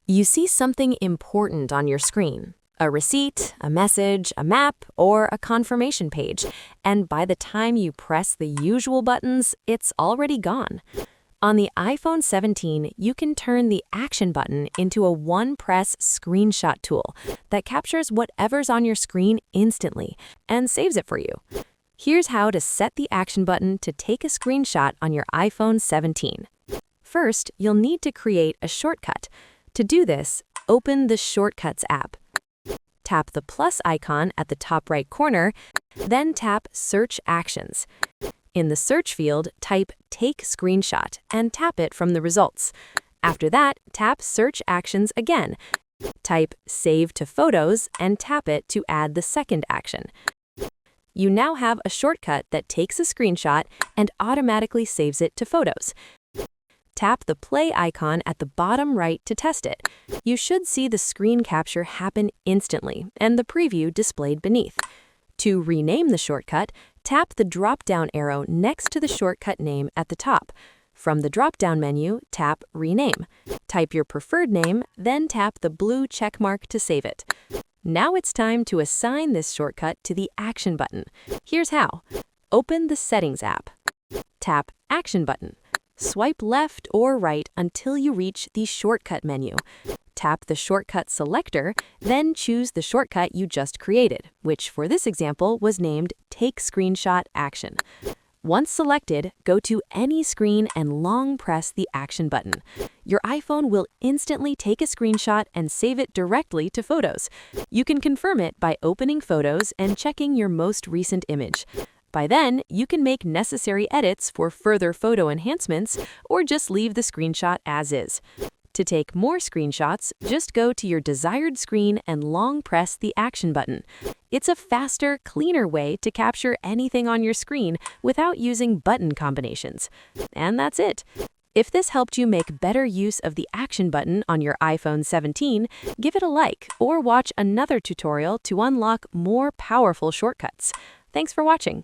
You see something important on your screen, a receipt, a message, a map, or a confirmation page, and by the time you press the usual buttons, it's already gone. On the iPhone 17, you can turn the Action button into a one-press screenshot tool that captures whatever's on your screen instantly and saves it for you. Here's how to set the Action button to take a screenshot on your iPhone 17. First, you'll need to create a shortcut. To do this, open the Shortcuts app. Tap the plus icon at the top right corner, then tap Search Actions. In the search field, type Take Screenshot and tap it from the results. After that, tap Search Actions again. Type Save to Photos and tap it to add the second action. You now have a shortcut that takes a screenshot and automatically saves it to Photos. Tap the play icon at the bottom right to test it. You should see the screen capture happen instantly and the preview displayed beneath. To rename the shortcut, tap the drop-down arrow next to the shortcut name at the top. From the drop-down menu, tap Rename. Type your preferred name, then tap the blue check mark to save it. Now it's time to assign this shortcut to the Action button. Here's how. Open the Settings app. Tap Action button. Swipe left or right until you reach the Shortcut menu. Tap the Shortcut selector, then choose the shortcut you just created, which for this example was named Take Screenshot Action. Once selected, go to any screen and long press the Action button. Your iPhone will instantly take a screenshot and save it directly to Photos. You can confirm it by opening Photos and checking your most recent image. By then, you can make necessary edits for further photo enhancements or just leave the screenshot as is. To take more screenshots, just go to your desired screen and long press the Action button. It's a faster, cleaner way to capture anything on your screen without using button combinations. And that's it. If this helped you make better use of the Action button on your iPhone 17, give it a like or watch another tutorial to unlock more powerful shortcuts. Thanks for watching.